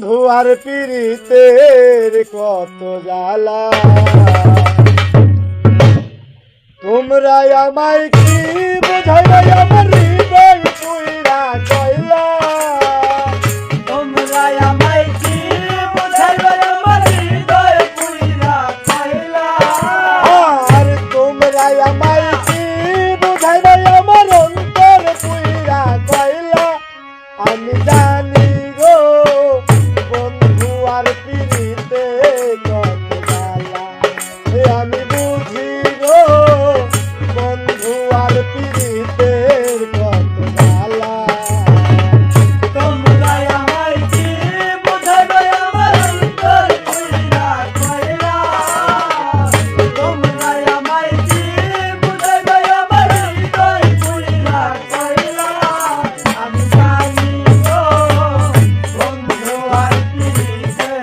বন্ধু আর পীড়িতের কত জ্বালা, তোমরা আমায় কি বোঝাইবে আমার হৃদয় পুইরা কইলা, তোমরা আমায় কি বোঝাইবে আমার হৃদয় পুইরা কইলা, আর তোমরা আমায় কি বোঝাইবে আমার অন্তর পুইরা কইলা। আমি জানি গো বন্ধু আর পীড়িতে কত জ্বালা, আমি বুঝি গো বন্ধু আর পীড়িতে কত জ্বালা। তোমরা আমায় কি বোঝাইবে আমার অন্তর পুইরা কইলা, তোমরা আমায় কি বোঝাইবে আমার হৃদয় পুইরা কইলা। আমি জানি গো বন্ধু আর পীড়িতে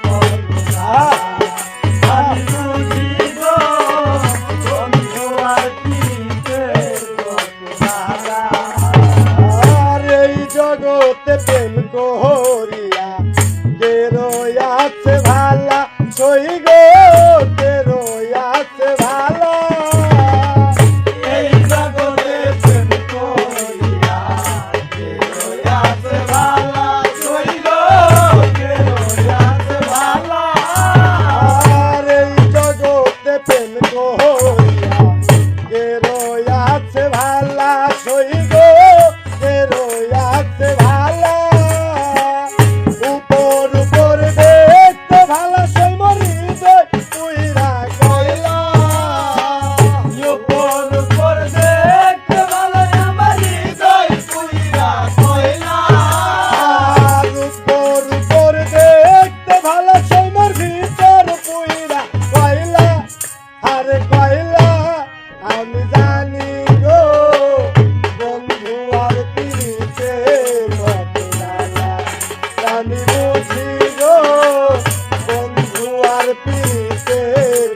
কত জ্বালা, আমি বুঝি গো বন্ধু আর পীড়িতে কত জ্বালা। আর এই জগতে প্রেম করিয়া কে রয়াছে ভালা, সই গো কে রয়াছে ভালা। এই জগতে প্রেম করিয়া কে রয়াছে ভালা, সইল কে রয়াছে ভালা। আর এই জগতে প্রেম করিয়া কে রয়াছে ভালা, সই গো কে রয়াছে ভালা। উপর উপর দেখতে ভালা, সই মরি পুইরা কইলা। উপর উপর দেখতে ভালো আমার হৃদয় পুইরা কইলা। আর উপর উপর দেখতে ভালো, সই মোর ভিতর পুইরা কইলা। আরে কইলা আমি জানি গো বন্ধু আর পীড়িতে কত জ্বালা, আমি বুঝি গো বন্ধু আর পীড়িতে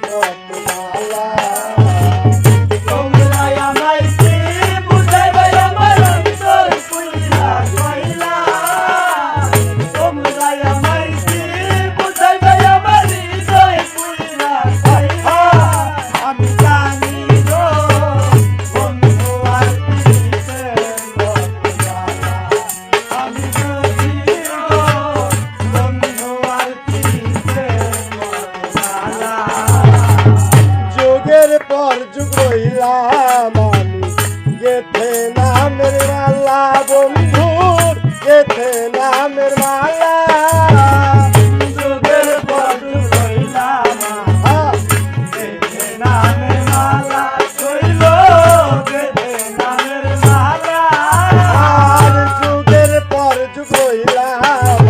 কত জ্বালা। তোমরা আমায় কি বুঝাইবে আমার অন্তর পুইরা কইলা, তোমরা আমায় কি বুঝাইবে আমার হৃদয় পুইরা কইলা। আমি জানি গো বন্ধু আর পীড়িতে কত জ্বালা, আমি বুঝি গো বন্ধু আর পীড়িতে কত জ্বালা। যুগের পর যুগ রইলাম আমি গেথে নামের মালা, বন্ধুর গেথে নামের মালা। যুগের পর যুগ রইলাম গেথে নামের মালা, রইল গেথে নামের মালা। আর যুগের পর যুগ রইলাম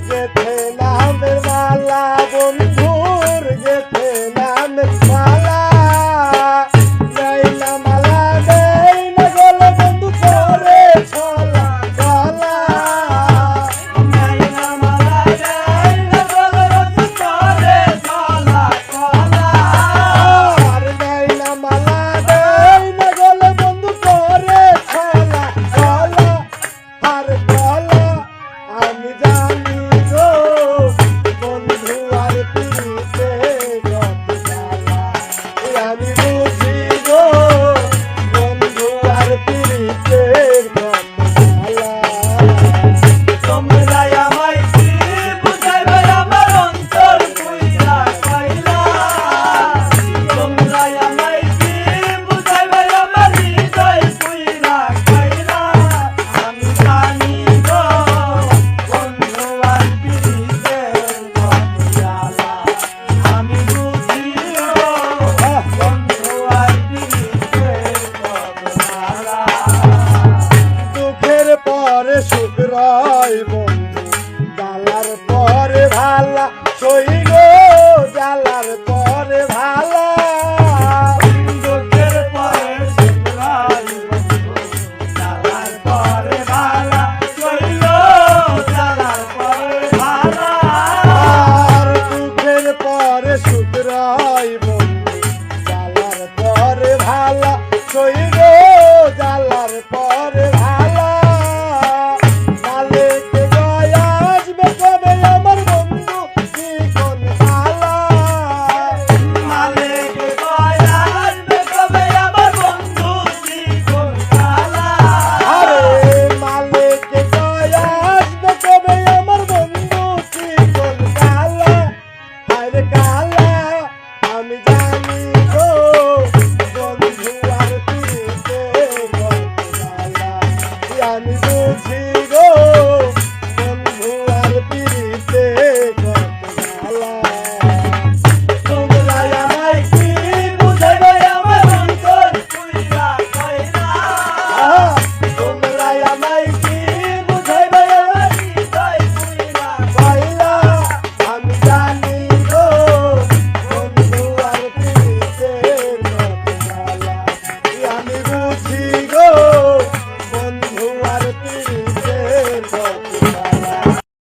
গেথে নামের মালা, বন্ধুর গেথে নামের মালা। নেই না মালা নেই না গলে বন্ধু করে ছলা গলা। নাইনা মালা নাইনা গলরত করে চলা চলা। আর নেই না মালা নেই না গলে বন্ধু করে ছলা গলা। আর গলা আমি জানি গো বন্ধু আর পীড়িতে কত জ্বালা, আমি বুঝি গো বন্ধু আর পীড়িতে কত জ্বালা। তোমরা আমায় কি বুঝাইবে আমার অন্তর পুইরা কইলা, তোমরা আমায় কি বুঝাইবে আমার হৃদয় পুইরা কইলা। আমি জানি গো বন্ধু আর পীড়িতে কত জ্বালা, আমি বুঝি গো বন্ধু আর পীড়িতে কত জ্বালা। দুঃখের পরে সুখ রয় বন্ধু, জ্বালার পরে ভালা, সই